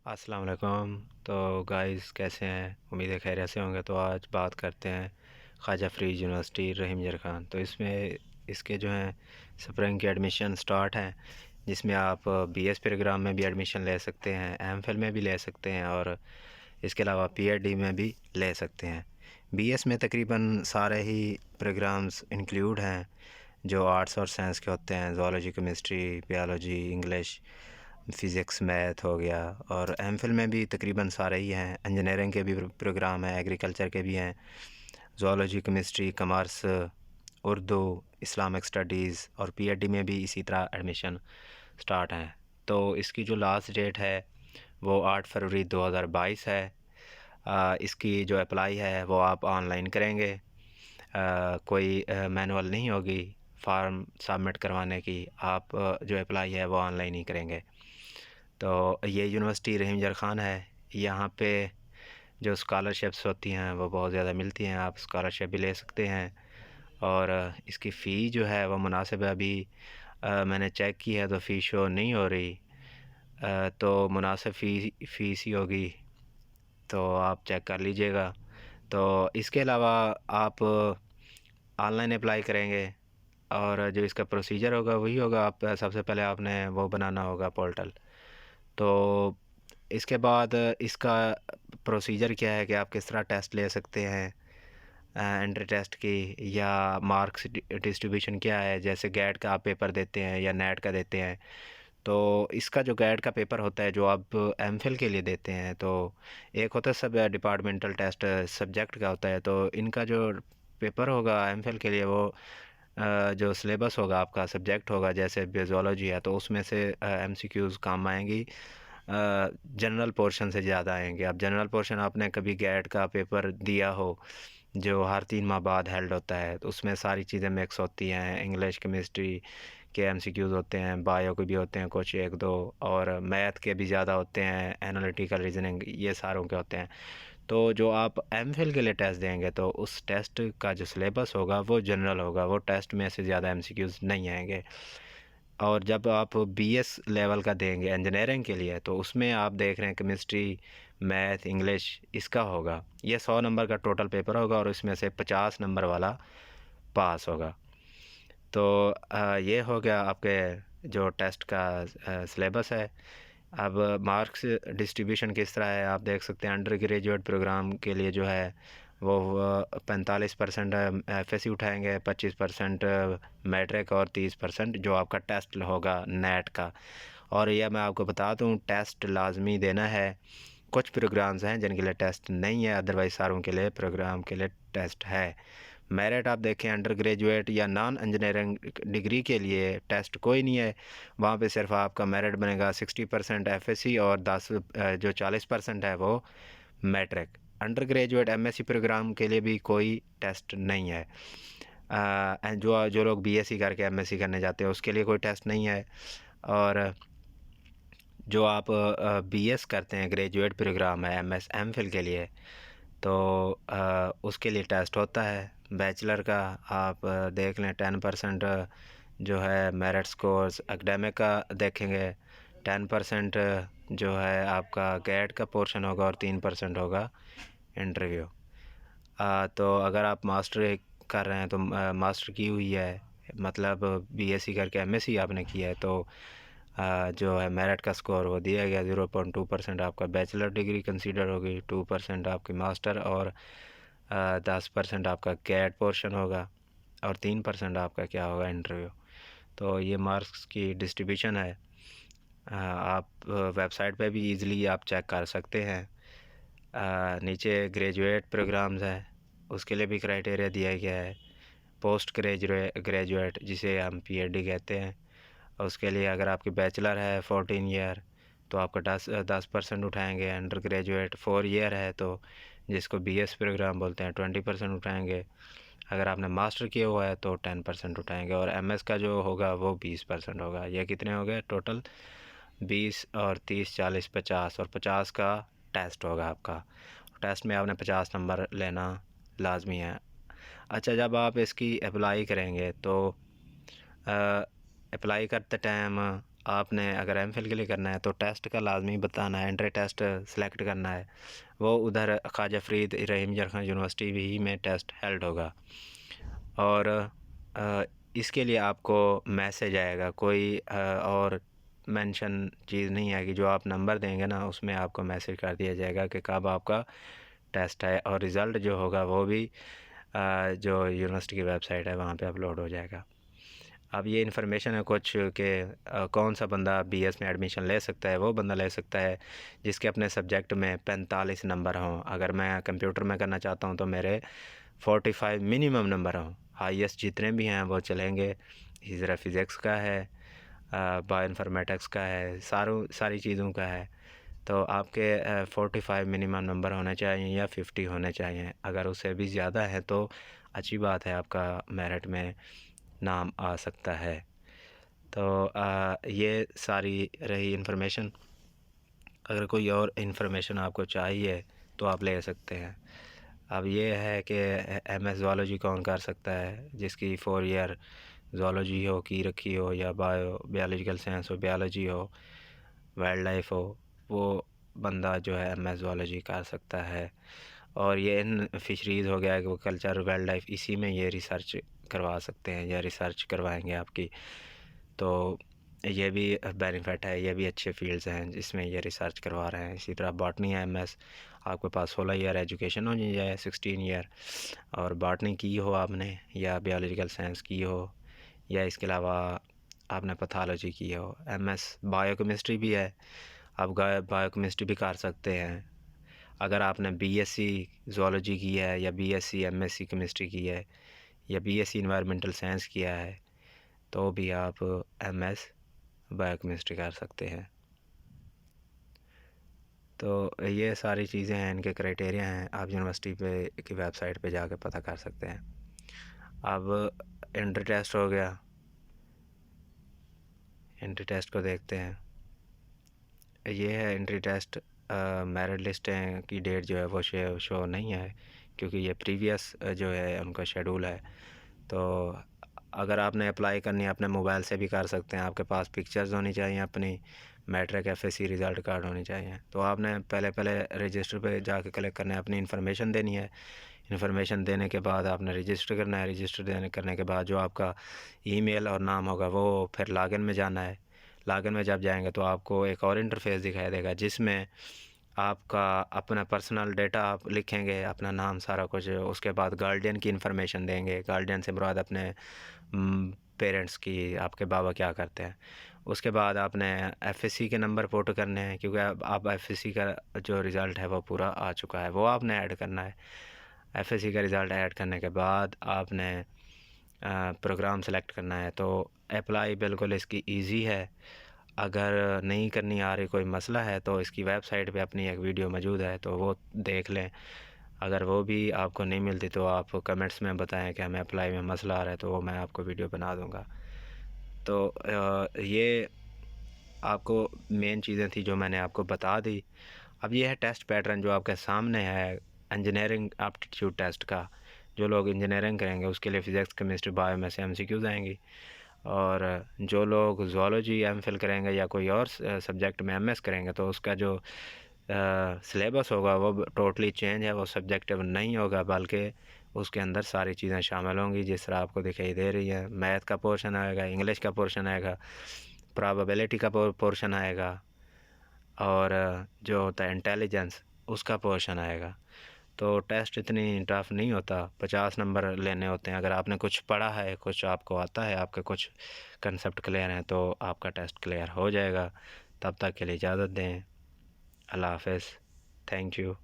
अस्सलाम वालेकुम। तो गाइस कैसे हैं? उम्मीद है खैरियत से होंगे। तो आज बात करते हैं ख्वाजा फ़रीद यूनिवर्सिटी रहीम ज़र ख़ान। तो इसमें इसके जो हैं स्प्रिंग के एडमिशन स्टार्ट हैं, जिसमें आप बीएस प्रोग्राम में भी एडमिशन ले सकते हैं, एमफिल में भी ले सकते हैं और इसके अलावा पीएचडी में भी ले सकते हैं। बीएस में तकरीबन सारे ही प्रोग्राम्स इंक्लूड हैं जो आर्ट्स और साइंस के होते हैं। Zoology, chemistry, biology, English, physics, math हो गया। और एमफिल में भी तकरीबन सारे ही हैं। इंजीनियरिंग के भी प्रोग्राम हैं, एग्रीकल्चर के भी हैं, zoology, chemistry, commerce, Urdu, Islamic studies और पीएचडी में भी इसी तरह एडमिशन स्टार्ट हैं। तो इसकी जो लास्ट डेट है वो 8 फरवरी 2022 है। इसकी जो अप्लाई है वो आप ऑनलाइन करेंगे। कोई मैनुअल नहीं होगी फार्म सबमिट करवाने की। आप जो अप्लाई है वो ऑनलाइन ही करेंगे। तो ये यूनिवर्सिटी रहीम ज़र ख़ान है। यहाँ पे जो स्कॉलरशिप्स होती हैं वो बहुत ज़्यादा मिलती हैं, आप स्कॉलरशिप भी ले सकते हैं। और इसकी फ़ी जो है वो मुनासिब है। अभी मैंने चेक की है तो फ़ी शो नहीं हो रही, तो मुनासिब फ़ीस ही होगी, तो आप चेक कर लीजिएगा। तो इसके अलावा आप ऑनलाइन अप्लाई करेंगे और जो इसका प्रोसीजर होगा वही होगा। आप सबसे पहले आपने वो बनाना होगा पोर्टल। तो इसके बाद इसका प्रोसीजर क्या है कि आप किस तरह टेस्ट ले सकते हैं, एंट्री टेस्ट की, या मार्क्स डिस्ट्रीब्यूशन क्या है, जैसे गैट का आप पेपर देते हैं या नेट का देते हैं। तो इसका जो गैट का पेपर होता है जो आप एमफिल के लिए देते हैं, तो एक होता है सब डिपार्टमेंटल टेस्ट सब्जेक्ट का होता है। तो इनका जो पेपर होगा एमफिल के लिए वो जो सिलेबस होगा, आपका सब्जेक्ट होगा, जैसे ज़ूलॉजी है तो उसमें से एमसीक्यूज़ काम आएंगी, जनरल पोर्शन से ज़्यादा आएंगे। अब जनरल पोर्शन आपने कभी गैट का पेपर दिया हो जो हर 3 माह बाद हेल्ड होता है, तो उसमें सारी चीज़ें मिक्स होती हैं। इंग्लिश, केमिस्ट्री के एमसीक्यूज़ होते हैं, बायो के भी होते हैं कुछ एक दो, और मैथ के भी ज़्यादा होते हैं, एनालिटिकल रीजनिंग, ये सारों के होते हैं। तो जो आप एमफिल के लिए टेस्ट देंगे तो उस टेस्ट का जो सिलेबस होगा वो जनरल होगा, वो टेस्ट में से ज़्यादा एमसीक्यूज़ नहीं आएंगे। और जब आप बीएस लेवल का देंगे इंजीनियरिंग के लिए तो उसमें आप देख रहे हैं केमिस्ट्री, मैथ, इंग्लिश, इसका होगा ये 100 नंबर का टोटल पेपर होगा और इसमें से 50 नंबर वाला पास होगा। तो ये हो गया आपके जो टेस्ट का सिलेबस है। अब मार्क्स डिस्ट्रीब्यूशन किस तरह है आप देख सकते हैं। अंडर ग्रेजुएट प्रोग्राम के लिए जो है वो 45% एफएससी उठाएंगे, 25% मैट्रिक और 30% जो आपका टेस्ट होगा नेट का। और यह मैं आपको बता दूं टेस्ट लाजमी देना है। कुछ प्रोग्राम्स हैं जिनके लिए टेस्ट नहीं है, अदरवाइज सारों के लिए प्रोग्राम के लिए टेस्ट है। मेरिट आप देखें अंडर ग्रेजुएट या नॉन इंजीनियरिंग डिग्री के लिए टेस्ट कोई नहीं है। वहाँ पे सिर्फ आपका मेरिट बनेगा 60% एफएससी और 10 जो 40% है वो matric. Undergraduate MSc program के लिए भी कोई टेस्ट नहीं है। जो जो लोग बीएससी करके एमएससी करने जाते हैं उसके लिए कोई टेस्ट नहीं है। और जो आप बीएस करते हैं ग्रेजुएट प्रोग्राम है एमएस एमफिल के लिए, तो उसके लिए टेस्ट होता है। बैचलर का आप देख लें 10% जो है मेरिट स्कोर्स एकेडमिक का देखेंगे, 10% जो है आपका गैट का पोर्शन होगा और 3% होगा इंटरव्यू। तो अगर आप मास्टर कर रहे हैं तो मास्टर की हुई है, मतलब बीएससी करके एमएससी आपने किया है, तो जो है मेरिट का स्कोर वो दिया गया 0.2% आपका बैचलर डिग्री कंसीडर होगी, 2% आपकी मास्टर और 10% आपका गैट पोर्शन होगा और 3% आपका क्या होगा इंटरव्यू। तो ये मार्क्स की डिस्ट्रीब्यूशन है। आप वेबसाइट पे भी इजीली आप चेक कर सकते हैं। नीचे ग्रेजुएट प्रोग्राम्स हैं उसके लिए भी क्राइटेरिया दिया गया है। पोस्ट ग्रेजुएट जिसे हम पीएचडी कहते हैं, उसके लिए अगर आपकी बैचलर है 14 ईयर तो आपका 10% उठाएंगे। अंडर ग्रेजुएट 4 ईयर है तो जिसको बीएस प्रोग्राम बोलते हैं 20% उठाएंगे। अगर आपने मास्टर किया हुआ है तो 10% उठाएंगे। और एमएस का जो होगा वो 20% होगा। यह कितने हो गए टोटल? 20 और 30, 40, 50 और 50 का टेस्ट होगा आपका। टेस्ट में आपने 50 नंबर लेना लाजमी है। अच्छा, जब आप इसकी अप्लाई करेंगे तो अप्लाई करते टाइम आपने अगर एमफिल के लिए करना है तो टेस्ट का लाजमी बताना है, एंट्री टेस्ट सेलेक्ट करना है। वो उधर ख्वाजा फ़रीद रहीम ज़र खान यूनिवर्सिटी भी में टेस्ट हेल्ड होगा। और इसके लिए आपको मैसेज आएगा, कोई और मेंशन चीज़ नहीं आएगी। जो आप नंबर देंगे ना उसमें आपको मैसेज कर दिया जाएगा कि कब आपका टेस्ट है, और रिज़ल्ट जो होगा वो भी जो यूनिवर्सिटी की वेबसाइट है वहाँ पे अपलोड हो जाएगा। अब ये इन्फॉर्मेशन है कुछ कि कौन सा बंदा बीएस में एडमिशन ले सकता है। वो बंदा ले सकता है जिसके अपने सब्जेक्ट में 45 नंबर हों। अगर मैं कंप्यूटर में करना चाहता हूँ तो मेरे 45 मिनिमम नंबर हों। हाईएस्ट जितने भी हैं वो चलेंगे। इसी तरह फ़िज़िक्स का है, बायोइन्फॉर्मेटिक्स का है, सारी चीज़ों का है। तो आपके 45 मिनिमम नंबर होने चाहिए या 50 होने चाहिए। अगर उससे भी ज़्यादा है तो अच्छी बात है, आपका मेरिट में नाम आ सकता है। तो ये सारी रही इन्फॉर्मेशन। अगर कोई और इन्फॉर्मेशन आपको चाहिए तो आप ले सकते हैं। अब ये है कि एमएस ज़ूलॉजी कौन कर सकता है, जिसकी 4 ईयर ज़ूलॉजी हो की रखी हो, या बायोलॉजिकल साइंस हो, बायोलॉजी हो, वाइल्ड लाइफ हो, वो बंदा जो है एमएस ज़ूलॉजी कर सकता है। और ये इन फिशरीज़ हो गया कि वो कल्चर वाइल्ड लाइफ, इसी में ये रिसर्च करवा सकते हैं या रिसर्च करवाएंगे आपकी। तो ये भी बेनिफिट है, ये भी अच्छे फील्ड्स हैं जिसमें ये रिसर्च करवा रहे हैं। इसी तरह बॉटनी है एमएस, आपके पास 16 ईयर एजुकेशन हो जाए, 16 ईयर, और बॉटनी की हो आपने, या बायोलॉजिकल साइंस की हो, या इसके अलावा आपने पैथोलॉजी की हो। एमएस बायोकेमिस्ट्री भी है, आप बायोकेमिस्ट्री भी कर सकते हैं। अगर आपने बीएससी ज़ूलॉजी की है, या बीएससी एमएससी केमिस्ट्री की है, या बीएससी इन्वायरमेंटल साइंस किया है, तो भी आप एमएस बायोकेमिस्ट्री कर सकते हैं। तो ये सारी चीज़ें हैं, इनके क्राइटेरिया हैं, आप यूनिवर्सिटी पे की वेबसाइट पे जाके पता कर सकते हैं। अब एंट्री टेस्ट हो गया, एंट्री टेस्ट को देखते हैं। ये है एंट्री टेस्ट। मेरिट लिस्ट की डेट जो है वो शो नहीं है, क्योंकि ये प्रीवियस जो है उनका शेड्यूल है। तो अगर आपने अप्लाई करनी है अपने मोबाइल से भी कर सकते हैं। आपके पास पिक्चर्स होनी चाहिए अपनी, मैट्रिक एफएससी रिज़ल्ट कार्ड होनी चाहिए। तो आपने पहले रजिस्टर पे जाके कलेक्ट करना है, अपनी इन्फॉर्मेशन देनी है। इन्फॉर्मेशन देने के बाद आपने रजिस्टर करना है। रजिस्टर करने के बाद जो आपका ईमेल और नाम होगा वो फिर लॉगिन में जाना है। लॉगिन में जब जाएंगे तो आपको एक और इंटरफेस दिखाई देगा, जिसमें आपका अपना पर्सनल डेटा आप लिखेंगे, अपना नाम सारा कुछ। उसके बाद गार्डियन की इन्फॉर्मेशन देंगे। गार्डियन से मुराद अपने पेरेंट्स की, आपके बाबा क्या करते हैं। उसके बाद आपने एफएससी के नंबर पुट करने हैं, क्योंकि अब आप एफएससी का जो रिज़ल्ट है वो पूरा आ चुका है, वो आपने ऐड करना है। एफएससी का रिज़ल्ट ऐड करने के बाद आपने प्रोग्राम सेलेक्ट करना है। तो अप्लाई बिल्कुल इसकी इजी है। अगर नहीं करनी आ रही, कोई मसला है, तो इसकी वेबसाइट पे अपनी एक वीडियो मौजूद है, तो वो देख लें। अगर वो भी आपको नहीं मिलती तो आप कमेंट्स में बताएं कि हमें अप्लाई में मसला आ रहा है, तो वो मैं आपको वीडियो बना दूंगा। तो ये आपको मेन चीज़ें थी जो मैंने आपको बता दी। अब ये है टेस्ट पैटर्न जो आपके सामने है इंजीनियरिंग एप्टीट्यूड टेस्ट का। जो लोग इंजीनियरिंग करेंगे उसके लिए फ़िज़िक्स केमिस्ट्री बायो में से एमसीक्यूज़ आएंगी, और जो लोग ज़ूलॉजी एमफिल करेंगे या कोई और सब्जेक्ट में एमएस करेंगे तो उसका जो सिलेबस होगा वो टोटली चेंज है। वो सब्जेक्टिव नहीं होगा, बल्कि उसके अंदर सारी चीज़ें शामिल होंगी जिस तरह आपको दिखाई दे रही है। मैथ का पोर्शन आएगा, इंग्लिश का पोर्शन आएगा, प्रोबेबिलिटी का पोर्शन आएगा, और जो होता है इंटेलिजेंस, उसका पोर्शन आएगा। तो टेस्ट इतनी टफ नहीं होता, 50 नंबर लेने होते हैं। अगर आपने कुछ पढ़ा है, कुछ आपको आता है, आपके कुछ कंसेप्ट क्लियर हैं, तो आपका टेस्ट क्लियर हो जाएगा। तब तक के लिए इजाज़त दें। अल्लाह हाफ़िज़। Thank you.